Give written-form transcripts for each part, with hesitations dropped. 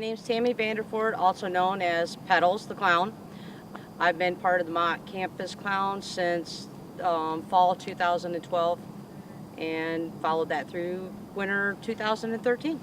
name's Tammy Vanderford, also known as Pedals the Clown. I've been part of the Mott Campus Clown since fall 2012 and followed that through winter 2013.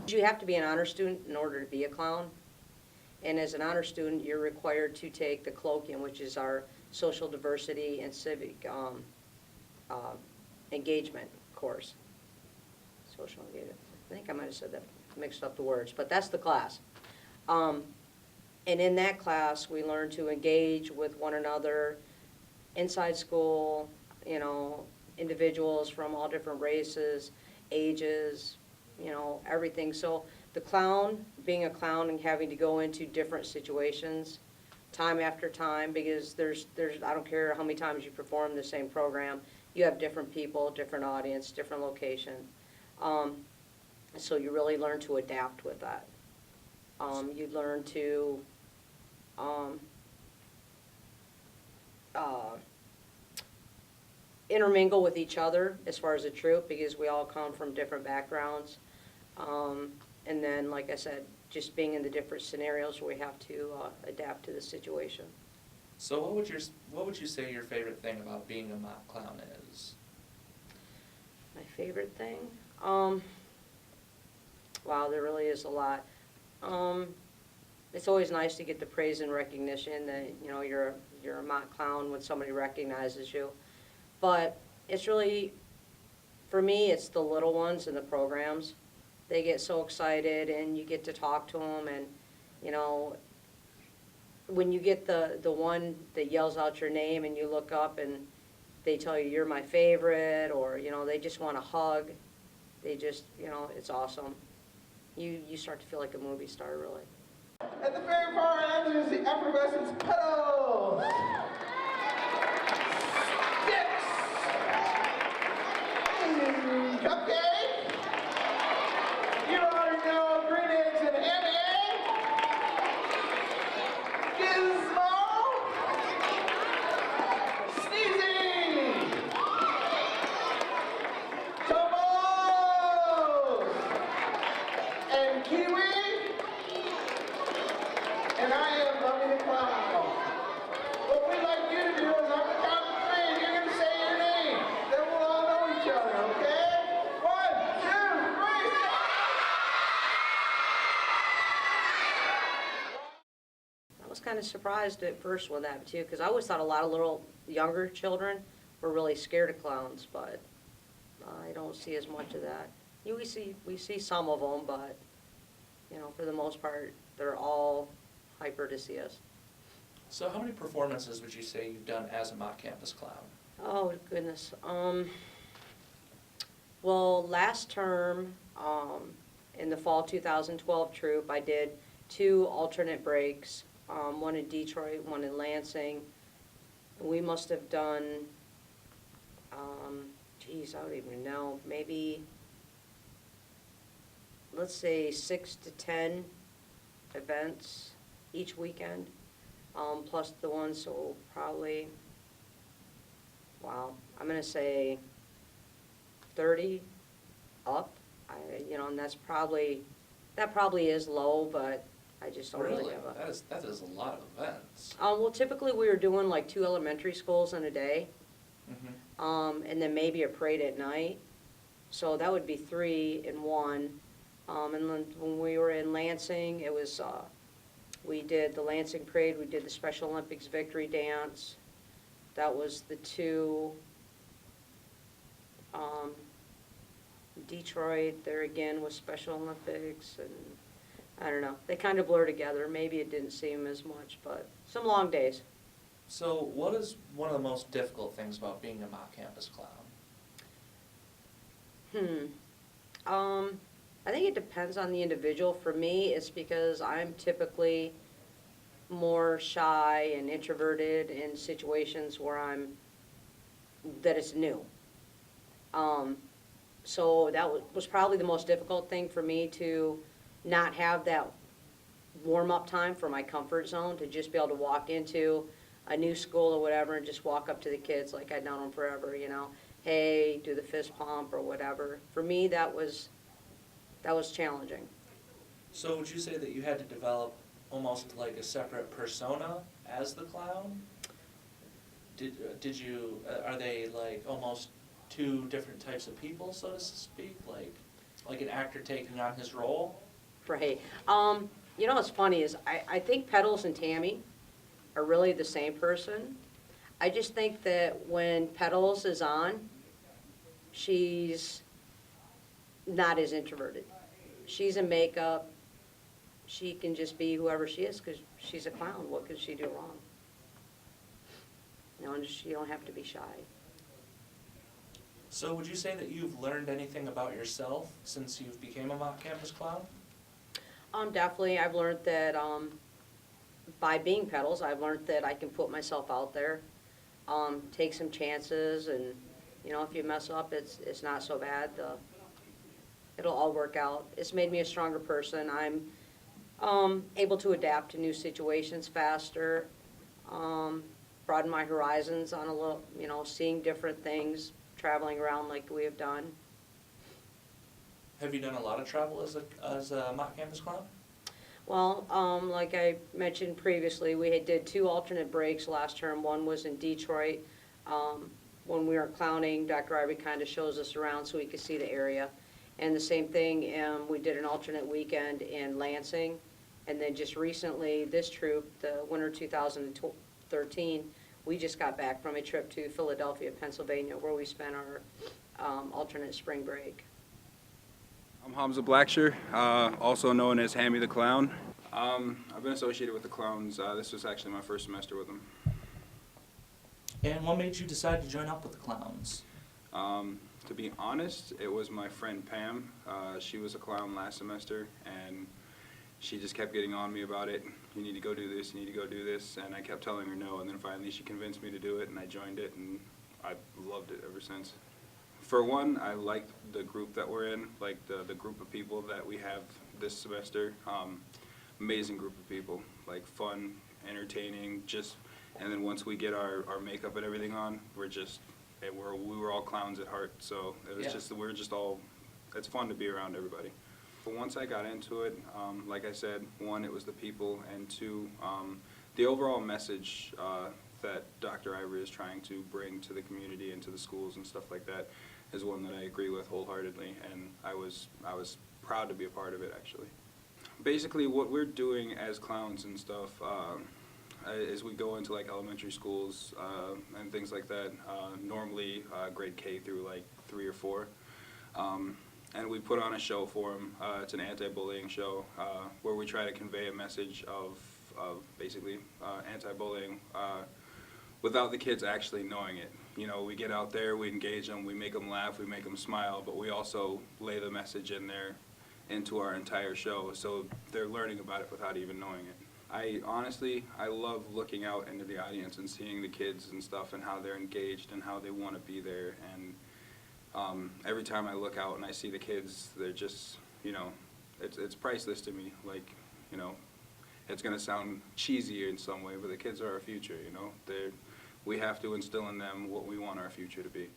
You have to be an honor student in order to be a clown. And as an honor student, you're required to take the colloquium, which is our social diversity and civic engagement course. Social engagement. I think I might have said that, mixed up the words, but that's the class. And in that class, we learn to engage with one another inside school, you know, individuals from all different races, ages, you know, everything. So the clown, being a clown and having to go into different situations time after time, because there's I don't care how many times you perform the same program, you have different people, different audience, different location. So you really learn to adapt with that. You learn to intermingle with each other as far as a troupe, because we all come from different backgrounds. And then, like I said, just being in the different scenarios where we have to adapt to the situation. So what would you say your favorite thing about being a mock clown is? My favorite thing? Wow, there really is a lot. It's always nice to get the praise and recognition that, you know, you're a mock clown when somebody recognizes you. But it's really, for me, it's the little ones in the programs. They get so excited and you get to talk to them, and, you know, when you get the one that yells out your name and you look up and they tell you you're my favorite, or, you know, they just want a hug. They just, you know, it's awesome. You start to feel like a movie star, really. At the very far end is the effervescence pedals. Sticks. Cupcake. You already know green eggs and ham egg. Gizmo. Sneezy. Tomos. And kiwi. And I am Loving the Clown. What we'd like you to do is, on the count of three, you're going to say your name. Then we'll all know each other, okay? 1, 2, 3. I was kind of surprised at first with that, too, because I always thought a lot of little younger children were really scared of clowns, but I don't see as much of that. We see some of them, but, you know, for the most part, they're all hyper to see us. So how many performances would you say you've done as a mock campus clown? Oh, goodness. Well, last term, in the fall 2012 troupe, I did 2 alternate breaks, one in Detroit, one in Lansing. We must have done, geez, I don't even know, maybe, let's say 6 to 10 events each weekend, plus the ones, so probably, wow, I'm going to say 30 up. You know, and that probably is low, but I just don't really have a... That is a lot of events. Well, typically we were doing like 2 elementary schools in a day, and then maybe a parade at night. So that would be 3 in 1. And then when we were in Lansing, it was, we did the Lansing Parade, we did the Special Olympics Victory Dance. That was the 2. Detroit, there again was Special Olympics, and I don't know. They kind of blur together. Maybe it didn't seem as much, but some long days. So what is one of the most difficult things about being a mock campus clown? I think it depends on the individual. For me, it's because I'm typically more shy and introverted in situations where that it's new. So that was probably the most difficult thing for me, to not have that warm-up time for my comfort zone, to just be able to walk into a new school or whatever and just walk up to the kids like I'd known them forever, you know. Hey, do the fist pump or whatever. For me, that was challenging. So would you say that you had to develop almost like a separate persona as the clown? Did you, are they like almost two different types of people, so to speak? Like an actor taking on his role? Right. You know what's funny is I think Petals and Tammy are really the same person. I just think that when Petals is on, she's not as introverted. She's in makeup. She can just be whoever she is because she's a clown. What could she do wrong? You know, and she don't have to be shy. So would you say that you've learned anything about yourself since you became a Mott campus clown? Definitely. I've learned that by being Petals, I've learned that I can put myself out there, take some chances, and you know, if you mess up, it's not so bad. It'll all work out. It's made me a stronger person. I'm able to adapt to new situations faster, broaden my horizons on a little, you know, seeing different things, traveling around like we have done. Have you done a lot of travel as a Mott campus clown? Well, like I mentioned previously, we did 2 alternate breaks last term. One was in Detroit. When we were clowning, Dr. Ivy kind of shows us around so we could see the area. And the same thing, we did an alternate weekend in Lansing. And then just recently, this troop, the winter 2013, we just got back from a trip to Philadelphia, Pennsylvania, where we spent our alternate spring break. I'm Hamza Blacksher, also known as Hammy the Clown. I've been associated with the clowns. This was actually my first semester with them. And what made you decide to join up with the clowns? To be honest, it was my friend Pam. She was a clown last semester, and she just kept getting on me about it. You need to go do this, you need to go do this, and I kept telling her no, and then finally she convinced me to do it, and I joined it, and I've loved it ever since. For one, I like the group that we're in, like the group of people that we have this semester. Amazing group of people, like fun, entertaining, and then once we get our makeup and everything on, we were all clowns at heart, so it was it's fun to be around everybody. But once I got into it, like I said, 1, it was the people, and 2, the overall message that Dr. Ivory is trying to bring to the community and to the schools and stuff like that is one that I agree with wholeheartedly, and I was proud to be a part of it, actually. Basically, what we're doing as clowns and stuff is we go into like elementary schools and things like that, normally grade K through like 3 or 4. And we put on a show for them. It's an anti-bullying show where we try to convey a message of basically anti-bullying without the kids actually knowing it. You know, we get out there, we engage them, we make them laugh, we make them smile, but we also lay the message in there into our entire show, so they're learning about it without even knowing it. I love looking out into the audience and seeing the kids and stuff and how they're engaged and how they want to be there, and every time I look out and I see the kids, they're just, you know, it's priceless to me. Like, you know, it's going to sound cheesy in some way, but the kids are our future, you know. We have to instill in them what we want our future to be.